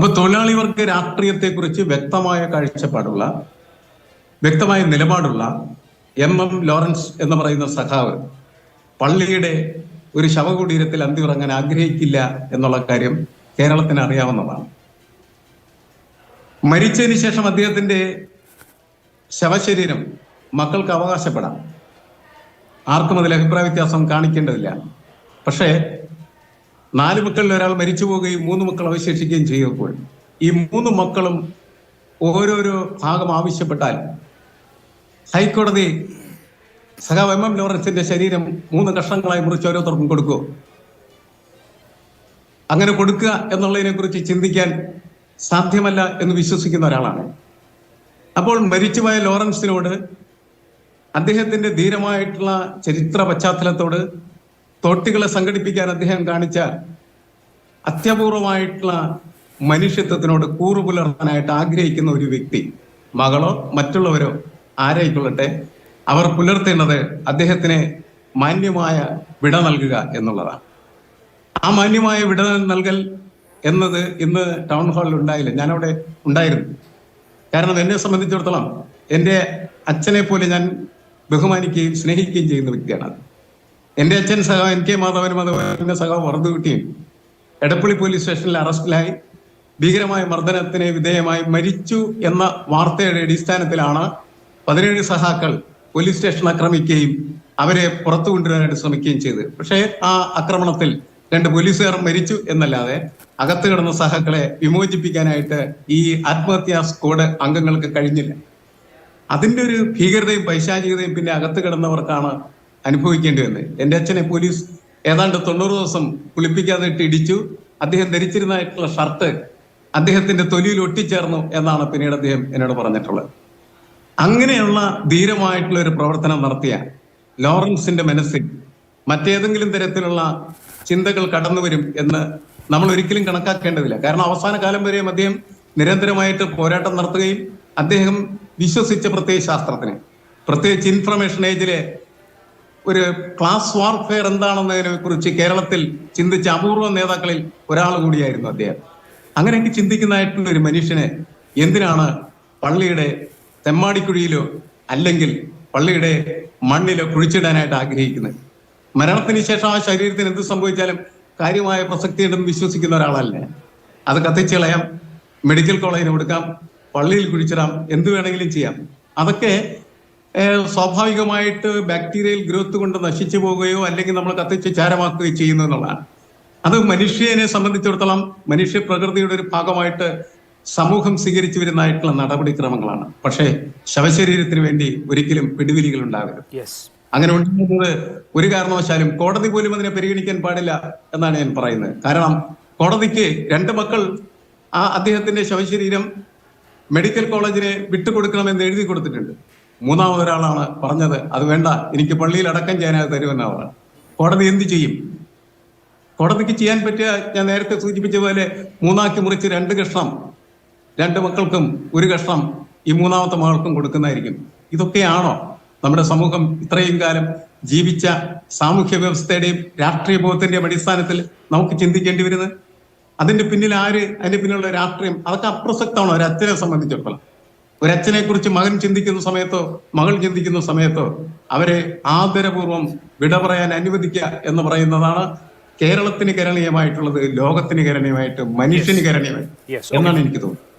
അപ്പൊ തൊഴിലാളി വർഗ രാഷ്ട്രീയത്തെക്കുറിച്ച് വ്യക്തമായ കാഴ്ചപ്പാടുള്ള, വ്യക്തമായ നിലപാടുള്ള MM ലോറൻസ് എന്ന് പറയുന്ന സഖാവ് പള്ളിയുടെ ഒരു ശവകുടീരത്തിൽ അന്തിയുറങ്ങാൻ ആഗ്രഹിക്കില്ല എന്നുള്ള കാര്യം കേരളത്തിന് അറിയാവുന്നതാണ്. മരിച്ചതിന് ശേഷം അദ്ദേഹത്തിന്റെ ശവശരീരം മക്കൾക്ക് അവകാശപ്പെടാം. ആർക്കും അതിൽ അഭിപ്രായ വ്യത്യാസം കാണിക്കേണ്ടതില്ല. പക്ഷേ 4 മക്കളിൽ ഒരാൾ മരിച്ചു പോവുകയും 3 മക്കൾ അവശേഷിക്കുകയും ചെയ്യുമ്പോൾ ഈ 3 മക്കളും ഓരോരോ ഭാഗം ആവശ്യപ്പെട്ടാൽ ഹൈക്കോടതി സഖാവ് MM ലോറൻസിന്റെ ശരീരം 3 കഷ്ണങ്ങളായി മുറിച്ച് ഓരോരുത്തർക്കും കൊടുക്കുമോ? അങ്ങനെ കൊടുക്കുക എന്നുള്ളതിനെ കുറിച്ച് ചിന്തിക്കാൻ സാധ്യമല്ല എന്ന് വിശ്വസിക്കുന്ന ഒരാളാണ്. അപ്പോൾ മരിച്ചുപോയ ലോറൻസിനോട്, അദ്ദേഹത്തിന്റെ ധീരമായിട്ടുള്ള ചരിത്ര പശ്ചാത്തലത്തോട്, തോട്ടികളെ സംഘടിപ്പിക്കാൻ അദ്ദേഹം കാണിച്ച അത്യപൂർവമായിട്ടുള്ള മനുഷ്യത്വത്തിനോട് കൂറു പുലർത്താനായിട്ട് ആഗ്രഹിക്കുന്ന ഒരു വ്യക്തി, മകളോ മറ്റുള്ളവരോ ആരായിക്കൊള്ളട്ടെ, അവർ പുലർത്തേണ്ടത് അദ്ദേഹത്തിന് മാന്യമായ വിട നൽകുക എന്നുള്ളതാണ്. ആ മാന്യമായ വിട നൽകൽ എന്നത് ഇന്ന് ടൗൺ ഹാളിൽ ഉണ്ടായില്ല. ഞാനവിടെ ഉണ്ടായിരുന്നു. കാരണം എന്നെ സംബന്ധിച്ചിടത്തോളം എൻ്റെ അച്ഛനെ പോലെ ഞാൻ ബഹുമാനിക്കുകയും സ്നേഹിക്കുകയും ചെയ്യുന്ന വ്യക്തിയാണ്. എൻ്റെ അച്ഛൻ സഖാവ് NK മാധവനും അതുപോലെ സഖാവ് വറുതുകുട്ടിയും എടപ്പള്ളി പോലീസ് സ്റ്റേഷനിൽ അറസ്റ്റിലായി ഭീകരമായ മർദ്ദനത്തിന് വിധേയമായി മരിച്ചു എന്ന വാർത്തയുടെ അടിസ്ഥാനത്തിലാണ് 17 സഖാക്കൾ പോലീസ് സ്റ്റേഷൻ ആക്രമിക്കുകയും അവരെ പുറത്തു കൊണ്ടുവരാനായിട്ട് ശ്രമിക്കുകയും ചെയ്തത്. പക്ഷേ ആ ആക്രമണത്തിൽ 2 പോലീസുകാർ മരിച്ചു എന്നല്ലാതെ അകത്ത് കിടന്ന സഖാക്കളെ വിമോചിപ്പിക്കാനായിട്ട് ഈ ആത്മഹത്യാ സ്ക്വാഡ് അംഗങ്ങൾക്ക് കഴിഞ്ഞില്ല. അതിന്റെ ഒരു ഭീകരതയും പൈശാചികതയും പിന്നെ അകത്ത് കിടന്നവർക്കാണ് അനുഭവിക്കേണ്ടി വന്നത്. എൻ്റെ അച്ഛനെ പോലീസ് ഏതാണ്ട് 90 ദിവസം കുളിപ്പിക്കാതെ ഇടിച്ചു. അദ്ദേഹം ധരിച്ചിരുന്നതായിട്ടുള്ള ഷർട്ട് അദ്ദേഹത്തിന്റെ തൊലിയിൽ ഒട്ടിച്ചേർന്നു എന്നാണ് പിന്നീട് അദ്ദേഹം എന്നോട് പറഞ്ഞിട്ടുള്ളത്. അങ്ങനെയുള്ള ധീരമായിട്ടുള്ള ഒരു പ്രവർത്തനം നടത്തിയ ലോറൻസിന്റെ മനസ്സിൽ മറ്റേതെങ്കിലും തരത്തിലുള്ള ചിന്തകൾ കടന്നു വരും എന്ന് നമ്മൾ ഒരിക്കലും കണക്കാക്കേണ്ടതില്ല. കാരണം അവസാന കാലം വരെയും അദ്ദേഹം നിരന്തരമായിട്ട് പോരാട്ടം നടത്തുകയും അദ്ദേഹം വിശ്വസിച്ച പ്രത്യയശാസ്ത്രത്തിന്, പ്രത്യേകിച്ച് ഇൻഫർമേഷൻ ഏജിലെ ഒരു ക്ലാസ് വാർഫെയർ എന്താണെന്നതിനെ കുറിച്ച് കേരളത്തിൽ ചിന്തിച്ച അപൂർവ നേതാക്കളിൽ ഒരാൾ കൂടിയായിരുന്നു അദ്ദേഹം. അങ്ങനെയൊക്കെ ചിന്തിക്കുന്നതായിട്ടുള്ള ഒരു മനുഷ്യനെ എന്തിനാണ് പള്ളിയുടെ തെമ്മാടിക്കുഴിയിലോ അല്ലെങ്കിൽ പള്ളിയുടെ മണ്ണിലോ കുഴിച്ചിടാനായിട്ട് ആഗ്രഹിക്കുന്നത്? മരണത്തിന് ശേഷം ആ ശരീരത്തിന് എന്ത് സംഭവിച്ചാലും കാര്യമായ പ്രസക്തിയുണ്ടെന്ന് വിശ്വസിക്കുന്ന ഒരാളല്ലേ. അത് കത്തിച്ച് കളയാം, മെഡിക്കൽ കോളേജിന് കൊടുക്കാം, പള്ളിയിൽ കുഴിച്ചിടാം, എന്ത് വേണമെങ്കിലും ചെയ്യാം. അതൊക്കെ സ്വാഭാവികമായിട്ട് ബാക്ടീരിയൽ ഗ്രോത്ത് കൊണ്ട് നശിച്ചു പോവുകയോ അല്ലെങ്കിൽ നമ്മൾ കത്തിച്ച് ചാരമാക്കുകയോ ചെയ്യുന്നു എന്നുള്ളതാണ്. അത് മനുഷ്യനെ സംബന്ധിച്ചിടത്തോളം മനുഷ്യ പ്രകൃതിയുടെ ഒരു ഭാഗമായിട്ട് സമൂഹം സ്വീകരിച്ചു വരുന്നതായിട്ടുള്ള നടപടിക്രമങ്ങളാണ്. പക്ഷേ ശവശരീരത്തിന് വേണ്ടി ഒരിക്കലും പിടിവിലികൾ ഉണ്ടാകരുത്. അങ്ങനെ ഉണ്ടാകുന്നത് ഒരു കാരണവശാലും കോടതി പോലും അതിനെ പരിഗണിക്കാൻ പാടില്ല എന്നാണ് ഞാൻ പറയുന്നത്. കാരണം കോടതിക്ക് 2 മക്കൾ ആ അദ്ദേഹത്തിന്റെ ശവശരീരം മെഡിക്കൽ കോളേജിന് വിട്ടുകൊടുക്കണമെന്ന് എഴുതി കൊടുത്തിട്ടുണ്ട്. 3ാമതൊരാളാണ് പറഞ്ഞത് അത് വേണ്ട, എനിക്ക് പള്ളിയിൽ അടക്കം ചെയ്യാനായി തരുമെന്നാണ്. കോടതി എന്ത് ചെയ്യും? കോടതിക്ക് ചെയ്യാൻ പറ്റിയ, ഞാൻ നേരത്തെ സൂചിപ്പിച്ചതുപോലെ 3ആക്കി മുറിച്ച് 2 കഷ്ണം 2 മക്കൾക്കും 1 കഷ്ണം ഈ 3ാമത്തെ മകൾക്കും കൊടുക്കുന്നതായിരിക്കും. ഇതൊക്കെയാണോ നമ്മുടെ സമൂഹം ഇത്രയും കാലം ജീവിച്ച സാമൂഹ്യ വ്യവസ്ഥയുടെയും രാഷ്ട്രീയ ബോധത്തിന്റെയും അടിസ്ഥാനത്തിൽ നമുക്ക് ചിന്തിക്കേണ്ടി വരുന്നത്? അതിന്റെ പിന്നിൽ ആര്, അതിന്റെ പിന്നിലുള്ള രാഷ്ട്രീയം, അതൊക്കെ അപ്രസക്തമാണോ ഒരച്ഛനെ സംബന്ധിച്ചിടത്തോളം? ഒരച്ഛനെ കുറിച്ച് മകൻ ചിന്തിക്കുന്ന സമയത്തോ മകൾ ചിന്തിക്കുന്ന സമയത്തോ അവരെ ആദരപൂർവ്വം വിട പറയാൻ അനുവദിക്കുക എന്ന് പറയുന്നതാണ് കേരളത്തിന് കരണീയമായിട്ടുള്ളത്, ലോകത്തിന് കരണീയമായിട്ട്, മനുഷ്യന് കരണീയമായിട്ട് എന്നാണ് എനിക്ക് തോന്നുന്നത്.